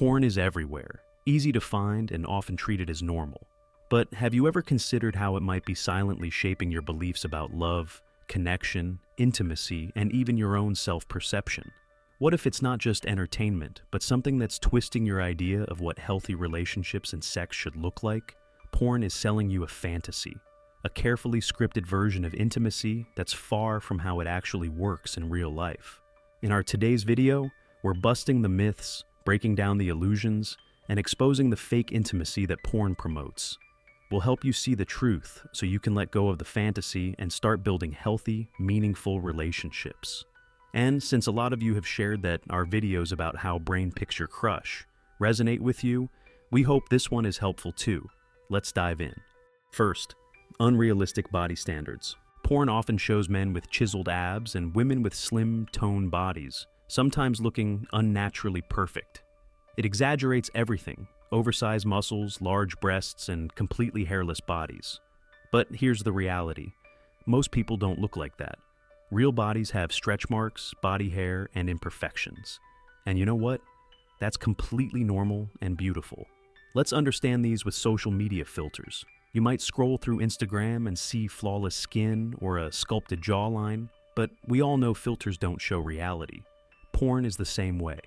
Porn is everywhere, easy to find and often treated as normal. But have you ever considered how it might be silently shaping your beliefs about love, connection, intimacy, and even your own self-perception? What if it's not just entertainment, but something that's twisting your idea of what healthy relationships and sex should look like? Porn is selling you a fantasy, a carefully scripted version of intimacy that's far from how it actually works in real life. In our today's video, we're busting the myths, breaking down the illusions, and exposing the fake intimacy that porn promotes. We'll help you see the truth so you can let go of the fantasy and start building healthy, meaningful relationships. And since a lot of you have shared that our videos about how brain picks your crush resonate with you, we hope this one is helpful too. Let's dive in. First, unrealistic body standards. Porn often shows men with chiseled abs and women with slim, toned bodies, sometimes looking unnaturally perfect. It exaggerates everything: oversized muscles, large breasts, and completely hairless bodies. But here's the reality. Most people don't look like that. Real bodies have stretch marks, body hair, and imperfections. And you know what? That's completely normal and beautiful. Let's understand these with social media filters. You might scroll through Instagram and see flawless skin or a sculpted jawline, but we all know filters don't show reality. Porn is the same way.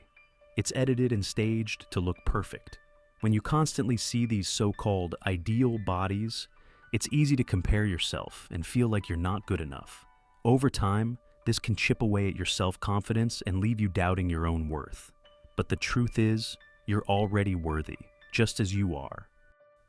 It's edited and staged to look perfect. When you constantly see these so-called ideal bodies, it's easy to compare yourself and feel like you're not good enough. Over time, this can chip away at your self-confidence and leave you doubting your own worth. But the truth is, you're already worthy, just as you are.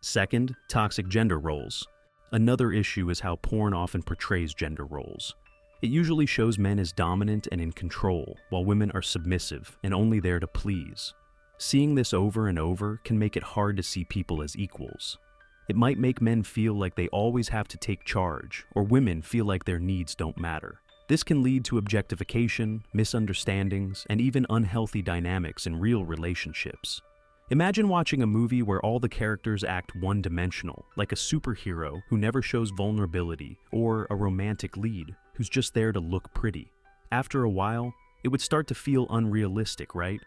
Second, toxic gender roles. Another issue is how porn often portrays gender roles. It usually shows men as dominant and in control, while women are submissive and only there to please. Seeing this over and over can make it hard to see people as equals. It might make men feel like they always have to take charge, or women feel like their needs don't matter. This can lead to objectification, misunderstandings, and even unhealthy dynamics in real relationships. Imagine watching a movie where all the characters act one-dimensional, like a superhero who never shows vulnerability, or a romantic lead who's just there to look pretty. After a while, it would start to feel unrealistic, right?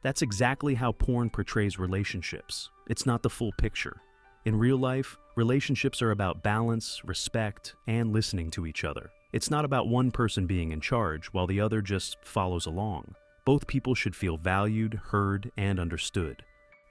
That's exactly how porn portrays relationships. It's not the full picture. In real life, relationships are about balance, respect, and listening to each other. It's not about one person being in charge while the other just follows along. Both people should feel valued, heard, and understood.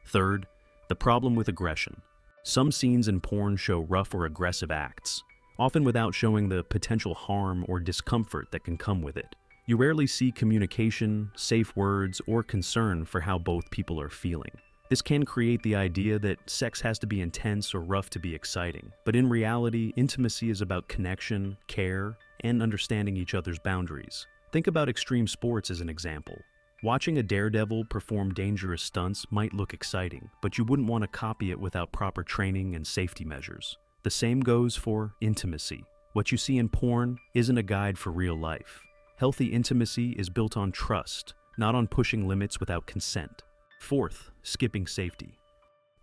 Third, the problem with aggression. Some scenes in porn show rough or aggressive acts, often without showing the potential harm or discomfort that can come with it. You rarely see communication, safe words, or concern for how both people are feeling. This can create the idea that sex has to be intense or rough to be exciting. But in reality, intimacy is about connection, care, and understanding each other's boundaries. Think about extreme sports as an example. Watching a daredevil perform dangerous stunts might look exciting, but you wouldn't want to copy it without proper training and safety measures. The same goes for intimacy. What you see in porn isn't a guide for real life. Healthy intimacy is built on trust, not on pushing limits without consent. Fourth, skipping safety.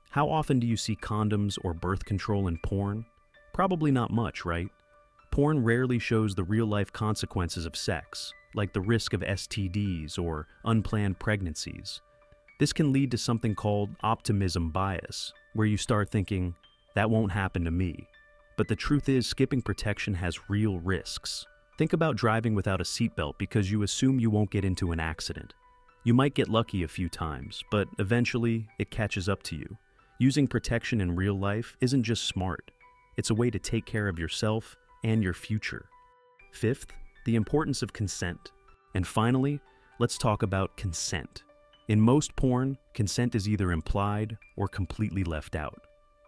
How often do you see condoms or birth control in porn? Probably not much, right? Porn rarely shows the real-life consequences of sex, like the risk of STDs or unplanned pregnancies. This can lead to something called optimism bias, where you start thinking, that won't happen to me. But the truth is, skipping protection has real risks. Think about driving without a seatbelt because you assume you won't get into an accident. You might get lucky a few times, but eventually it catches up to you. Using protection in real life isn't just smart. It's a way to take care of yourself and your future. Fifth, the importance of consent. And finally, let's talk about consent. In most porn, consent is either implied or completely left out.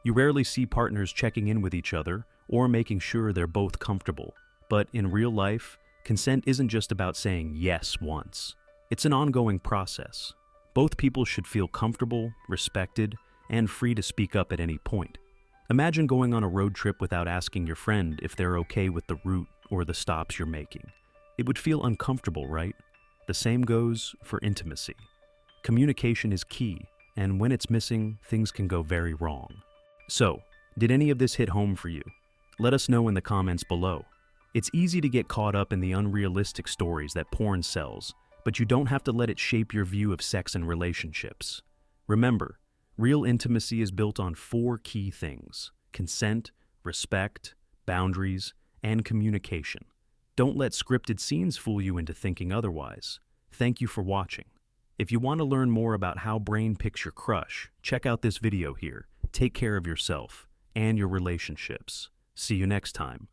You rarely see partners checking in with each other or making sure they're both comfortable. But in real life, consent isn't just about saying yes once. It's an ongoing process. Both people should feel comfortable, respected, and free to speak up at any point. Imagine going on a road trip without asking your friend if they're okay with the route or the stops you're making. It would feel uncomfortable, right? The same goes for intimacy. Communication is key, and when it's missing, things can go very wrong. So, did any of this hit home for you? Let us know in the comments below. It's easy to get caught up in the unrealistic stories that porn sells, but you don't have to let it shape your view of sex and relationships. Remember, real intimacy is built on four key things: consent, respect, boundaries, and communication. Don't let scripted scenes fool you into thinking otherwise. Thank you for watching. If you want to learn more about how brain picks your crush, check out this video here. Take care of yourself and your relationships. See you next time.